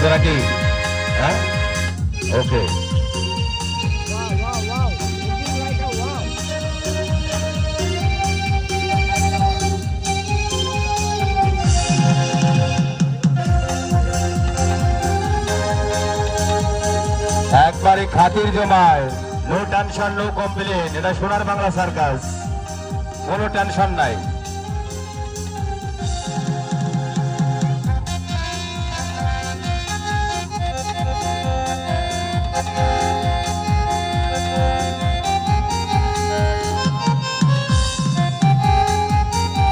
হয়েছে নাকি? হ্যাঁ, ওকে। একবারে খাতির জমায়, নো টেনশন নো কমপ্লেন। এটা সোনার বাংলা সার্কাস, কোনো টেনশন নাই।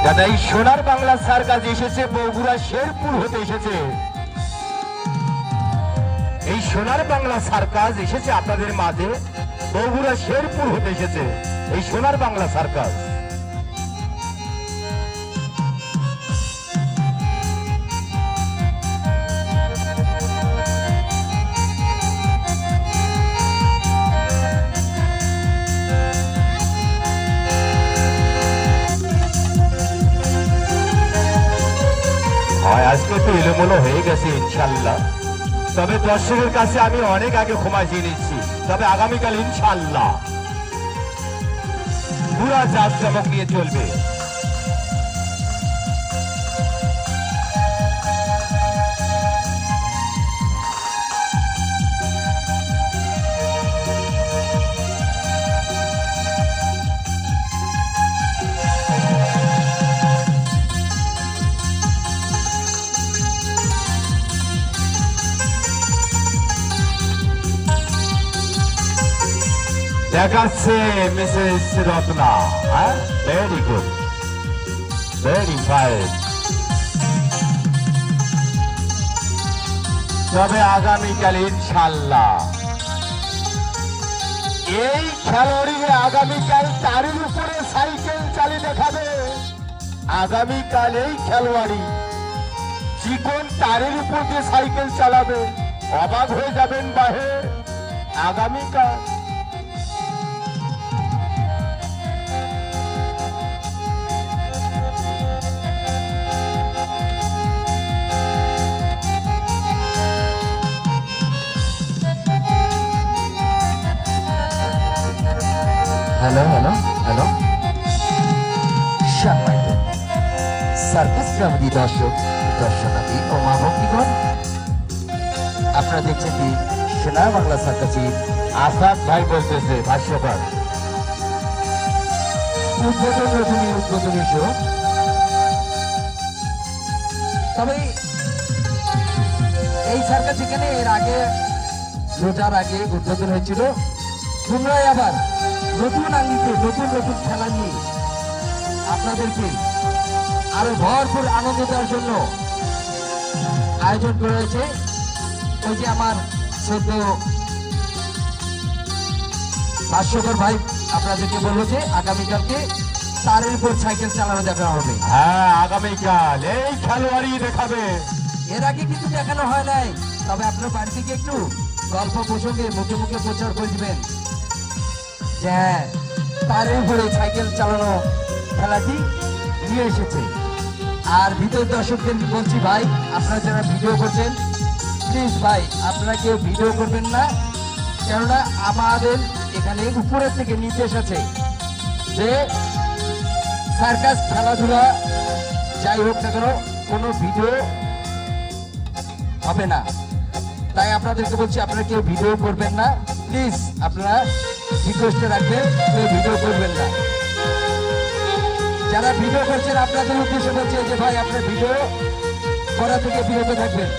দাদা, এই সোনার বাংলা সার্কাস এসেছে বগুড়া শেরপুর হতে এসেছে। এই সোনার বাংলা সার্কাস এসেছে আপনাদের মাঝে বগুড়া শেরপুর হতে এসেছে এই সোনার বাংলা সার্কাস। হয় আজকে তো এলোমেলো হয়ে গেছে ইনশাল্লাহ, তবে দর্শকের কাছে আমি অনেক আগে ক্ষমা চেয়ে নিচ্ছি। তবে আগামীকাল ইনশাল্লাহ পুরা জাত চমক নিয়ে চলবে। দেখাচ্ছে মিসেস রত্না। হ্যাঁ, ভেরি গুড, ভেরি ফাইন। তবে আগামীকাল ইনশাল্লাহ এই খেলোয়াড়ি আগামীকাল তারের উপরে সাইকেল চালিয়ে দেখাবে। আগামীকাল এই খেলোয়াড়ি চিকন তারের উপর দিয়ে সাইকেল চালাবে, অবাক হয়ে যাবেন বাহির। আগামীকাল হ্যালো হ্যালো হ্যালো সম্মানিত সার্কাস প্রেমী দর্শক দর্শনার্থী ও মা ভক্তিগণ, আপনারা দেখছেন কি সোনার বাংলা সার্কাসের আসাদ ভাই বলতেছে ভাষ্যকার উদ্বোধনী শো। তবে এই সার্কাস এখানে এর আগে রোজার আগে উদ্বোধন হয়েছিল, পুনরায় আবার নতুন আঙ্গিকে নতুন নতুন খেলা নিয়ে আপনাদেরকে আরো ভরপুর আনন্দ দেওয়ার জন্য আয়োজন করা হয়েছে। ওই যে আমার সদ্য ভাষ্যকর ভাই আপনাদেরকে বললো যে আগামীকালকে তারের উপর সাইকেল চালানো দেখানো হবে। হ্যাঁ, আগামীকাল এই খেলোয়াড়ি দেখাবে। এর আগে কিন্তু দেখানো হয় নাই, তবে আপনার বাড়ি থেকে একটু গল্প প্রসঙ্গে মুখে মুখে প্রচার করে দিবেন যে হ্যাঁ, তারের উপরে সাইকেল চালানো খেলাটি নিয়ে এসেছে। আর ভিতর দর্শকদের বলছি ভাই, আপনারা যারা ভিডিও করছেন প্লিজ ভাই আপনারা কেউ ভিডিও করবেন না, কেননা আমাদের এখানে উপরের থেকে নির্দেশ আছে যে সার্কাস খেলাধুলা যাই হোক না কেন কোনো ভিডিও হবে না। তাই আপনাদেরকে বলছি আপনারা কেউ ভিডিও করবেন না, প্লিজ আপনারা রিকোয়েস্টে রাখবেন কেউ ভিডিও করবেন না। যারা ভিডিও করছেন আপনাদের উদ্দেশ্যে বলছে যে ভাই আপনার ভিডিও করা থেকে বিরত থাকবেন।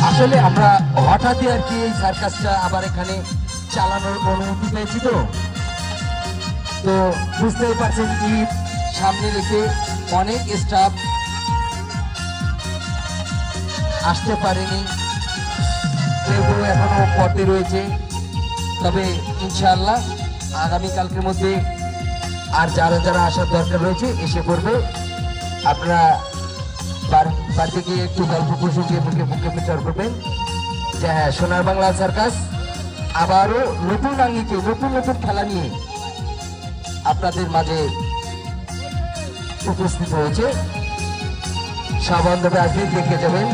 আসলে আমরা হঠাৎই আর কি এই সার্কাসটা আবার এখানে চালানোর অনুমতি পেয়েছি, তো বুঝতেই পারছেন ঈদ সামনে রেখে অনেক স্টাফ আসতে পারেনি, কেউ কেউ এখনো পথে রয়েছে। তবে ইনশাআল্লাহ আগামীকালকের মধ্যে আর যারা যারা আসার দরকার রয়েছে এসে পড়বে। আপনারা বাড়িতে গিয়ে একটু গল্প প্রসঙ্গে মুখে মুখে প্রচার করবেন যে হ্যাঁ সোনার বাংলা সার্কাস আবারও নতুন আঙ্গিকে নতুন নতুন খেলা নিয়ে আপনাদের মাঝে উপস্থিত হয়েছে। সব বান্ধবে আসবে দেখে যাবেন।